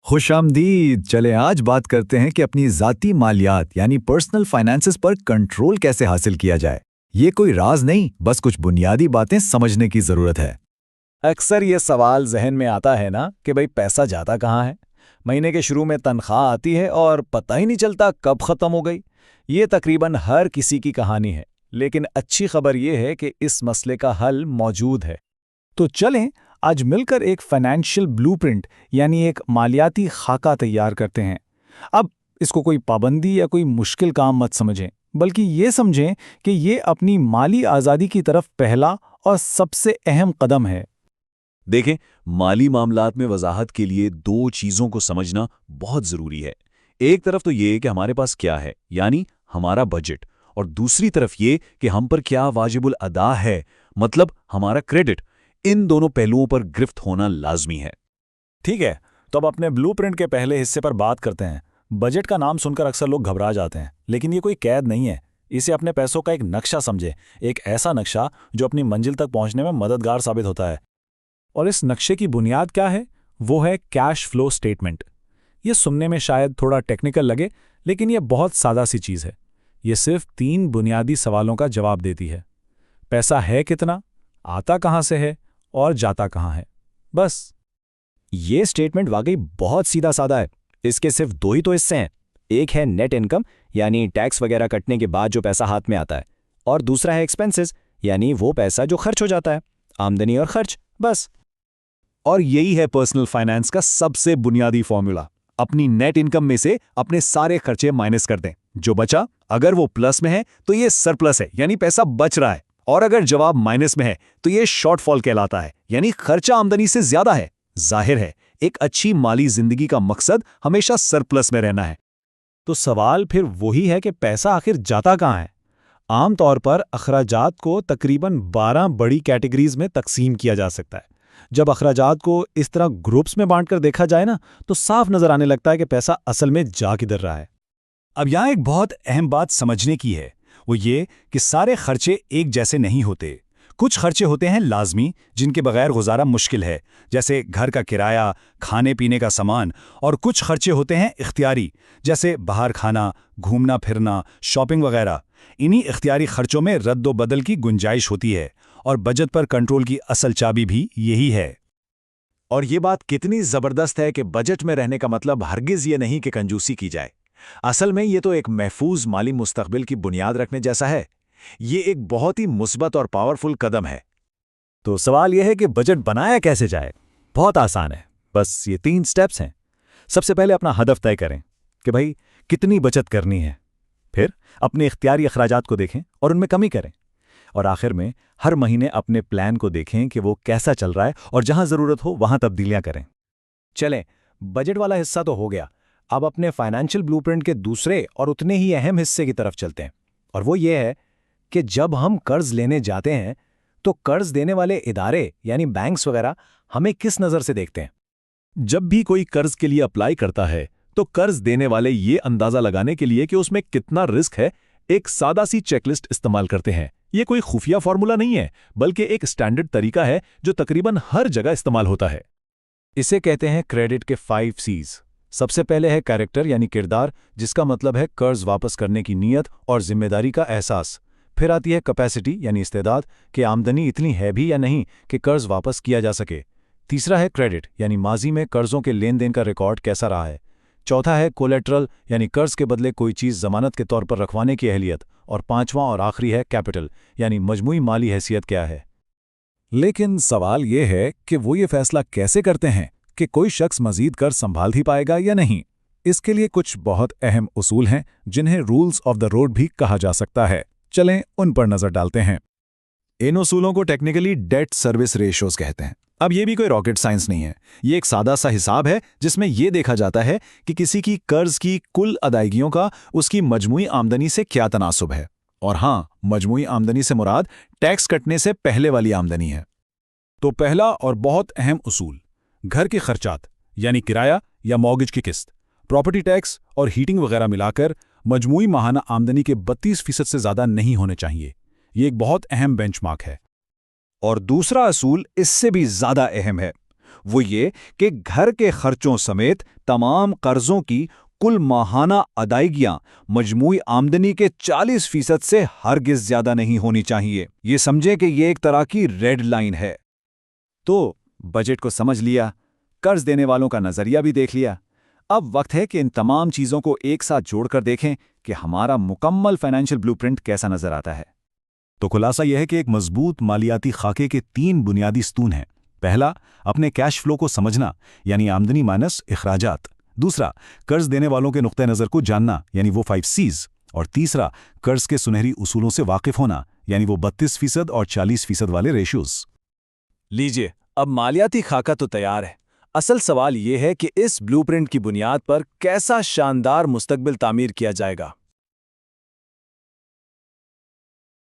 खुशामदीद। चले आज बात करते हैं कि अपनी ज़ाती मालियात यानी पर्सनल फाइनेंसेस पर कंट्रोल कैसे हासिल किया जाए। ये कोई राज नहीं, बस कुछ बुनियादी बातें समझने की ज़रूरत है। अक्सर ये सवाल जहन में आता है ना कि भाई पैसा जाता कहाँ है। महीने के शुरू में तनख्वाह आती है और पता ही नहीं चलता कब ख़त्म हो गई। ये तकरीबन हर किसी की कहानी है, लेकिन अच्छी खबर ये है कि इस मसले का हल मौजूद है। तो चलें आज मिलकर एक फाइनेंशियल ब्लूप्रिंट यानी एक मालियाती खाका तैयार करते हैं। अब इसको कोई पाबंदी या कोई मुश्किल काम मत समझें, बल्कि ये समझें कि ये अपनी माली आज़ादी की तरफ पहला और सबसे अहम कदम है। देखें, माली मामलात में वजाहत के लिए दो चीज़ों को समझना बहुत ज़रूरी है। एक तरफ तो ये कि हमारे पास क्या है, यानी हमारा बजट, और दूसरी तरफ ये कि हम पर क्या वाजिबुल अदा है, मतलब हमारा क्रेडिट। इन दोनों पहलुओं पर गिरफ्त होना लाजमी है। ठीक है, तो अब अपने ब्लूप्रिंट के पहले हिस्से पर बात करते हैं। बजट का नाम सुनकर अक्सर लोग घबरा जाते हैं, लेकिन ये कोई कैद नहीं है। इसे अपने पैसों का एक नक्शा समझे, एक ऐसा नक्शा जो अपनी मंजिल तक पहुंचने में मददगार साबित होता है। और इस नक्शे की बुनियाद क्या है? वो है कैश फ्लो स्टेटमेंट। ये सुनने में शायद थोड़ा टेक्निकल लगे, लेकिन ये बहुत सादा सी चीज़ है। ये सिर्फ 3 बुनियादी सवालों का जवाब देती है। पैसा है कितना, आता कहाँ से है और जाता कहाँ है, बस। ये स्टेटमेंट वाकई बहुत सीधा साधा है। इसके सिर्फ 2 ही तो हिस्से हैं। एक है नेट इनकम, यानी टैक्स वगैरह कटने के बाद जो पैसा हाथ में आता है, और दूसरा है एक्सपेंसेस, यानी वो पैसा जो खर्च हो जाता है, आमदनी और खर्च, बस। और यही है पर्सनल फाइनेंस का सबसे बुनियादी फॉर्मूला। अपनी नेट इनकम में से अपने सारे खर्चे माइनस कर दें। जो बचा, अगर वो प्लस में है तो ये सरप्लस है, यानी पैसा बच रहा है, और अगर जवाब माइनस में है तो ये शॉर्टफॉल कहलाता है, यानी खर्चा आमदनी से ज्यादा है। जाहिर है, एक अच्छी माली जिंदगी का मकसद हमेशा सरप्लस में रहना है। तो सवाल फिर वही है कि पैसा आखिर जाता कहाँ है। आमतौर पर अखराजात को तकरीबन 12 बड़ी कैटेगरीज में तकसीम किया जा सकता है। जब अखराजात को इस तरह ग्रुप्स में बांटकर देखा जाए ना, तो साफ नजर आने लगता है कि पैसा असल में जा किधर रहा है। अब यहाँ एक बहुत अहम बात समझने की है, वो ये कि सारे खर्चे एक जैसे नहीं होते। कुछ खर्चे होते हैं लाजमी, जिनके बगैर गुजारा मुश्किल है, जैसे घर का किराया, खाने पीने का सामान। और कुछ खर्चे होते हैं इख्तियारी, जैसे बाहर खाना, घूमना फिरना, शॉपिंग वगैरह। इन्हीं इख्तियारी खर्चों में रद्द-व-बदल की गुंजाइश होती है, और बजट पर कंट्रोल की असल चाबी भी यही है। और ये बात कितनी ज़बरदस्त है कि बजट में रहने का मतलब हरगिज़ ये नहीं कि कंजूसी की जाए। असल में ये तो एक महफूज माली मुस्तकबिल की बुनियाद रखने जैसा है। ये एक बहुत ही मुस्बत और पावरफुल कदम है। तो सवाल यह है कि बजट बनाया कैसे जाए। बहुत आसान है, बस ये 3 स्टेप्स हैं। सबसे पहले अपना हदफ तय करें कि भाई कितनी बचत करनी है। फिर अपने इख्तियारी अखराजात को देखें और उनमें कमी करें। और आखिर में हर महीने अपने प्लान को देखें कि वो कैसा चल रहा है, और जहां ज़रूरत हो वहां तब्दीलियां करें। चलें, बजट वाला हिस्सा तो हो गया। अब अपने फाइनेंशियल ब्लूप्रिंट के दूसरे और उतने ही अहम हिस्से की तरफ चलते हैं, और वो ये है कि जब हम कर्ज लेने जाते हैं तो कर्ज देने वाले इदारे यानी बैंक्स वगैरह हमें किस नज़र से देखते हैं। जब भी कोई कर्ज के लिए अप्लाई करता है तो कर्ज देने वाले ये अंदाजा लगाने के लिए कि उसमें कितना रिस्क है, एक सादा सी चेकलिस्ट इस्तेमाल करते हैं। ये कोई खुफिया फॉर्मूला नहीं है, बल्कि एक स्टैंडर्ड तरीका है जो तकरीबन हर जगह इस्तेमाल होता है। इसे कहते हैं क्रेडिट के 5 C's। सबसे पहले है कैरेक्टर यानी किरदार, जिसका मतलब है कर्ज वापस करने की नीयत और जिम्मेदारी का एहसास। फिर आती है कैपेसिटी यानी इस्तेदाद, कि आमदनी इतनी है भी या नहीं कि कर्ज वापस किया जा सके। तीसरा है क्रेडिट यानी माजी में कर्जों के लेन देन का रिकॉर्ड कैसा रहा है। चौथा है कोलेट्रल यानी कर्ज के बदले कोई चीज़ जमानत के तौर पर रखवाने की अहलियत। और पांचवां और आखिरी है कैपिटल यानी मजमूई माली हैसियत क्या है। लेकिन सवाल ये है कि वो ये फैसला कैसे करते हैं कि कोई शख्स मजीद कर्ज संभाल ही पाएगा या नहीं। इसके लिए कुछ बहुत अहम उसूल हैं, जिन्हें रूल्स ऑफ द रोड भी कहा जा सकता है। चलें उन पर नजर डालते हैं। इन उसूलों को टेक्निकली डेट सर्विस रेशियोज कहते हैं। अब ये भी कोई रॉकेट साइंस नहीं है। ये एक सादा सा हिसाब है जिसमें यह देखा जाता है कि किसी की कर्ज की कुल अदायगियों का उसकी मजमूई आमदनी से क्या तनासुब है। और हां, मजमूई आमदनी से मुराद टैक्स कटने से पहले वाली आमदनी है। तो पहला और बहुत अहम उसूल, घर के खर्चात यानी किराया या मॉर्गेज की किस्त, प्रॉपर्टी टैक्स और हीटिंग वगैरह मिलाकर मजमूई माहाना आमदनी के 32% से ज्यादा नहीं होने चाहिए। ये एक बहुत अहम बेंचमार्क है। और दूसरा असूल इससे भी ज्यादा अहम है। वो ये कि घर के खर्चों समेत तमाम कर्जों की कुल माहाना अदायगियां मजमूई आमदनी के 40% से हरगिज ज्यादा नहीं होनी चाहिए। ये समझें कि ये एक तरह की रेड लाइन है। तो बजट को समझ लिया, कर्ज देने वालों का नजरिया भी देख लिया। अब वक्त है कि इन तमाम चीजों को एक साथ जोड़कर देखें कि हमारा मुकम्मल फाइनेंशियल ब्लूप्रिंट कैसा नजर आता है। तो खुलासा यह है कि एक मजबूत मालियाती खाके के 3 बुनियादी स्तून हैं। पहला, अपने कैश फ्लो को समझना, यानी आमदनी माइनस इखराजात। दूसरा, कर्ज देने वालों के नुक्ते नज़र को जानना, यानी वो 5 C's। और तीसरा, कर्ज के सुनहरी उसूलों से वाकिफ होना, यानी वो 32% और 40% वाले रेशियोज। लीजिए, अब मालियाती खाका तो तैयार है। असल सवाल ये है कि इस ब्लूप्रिंट की बुनियाद पर कैसा शानदार मुस्तकबिल तामीर किया जाएगा।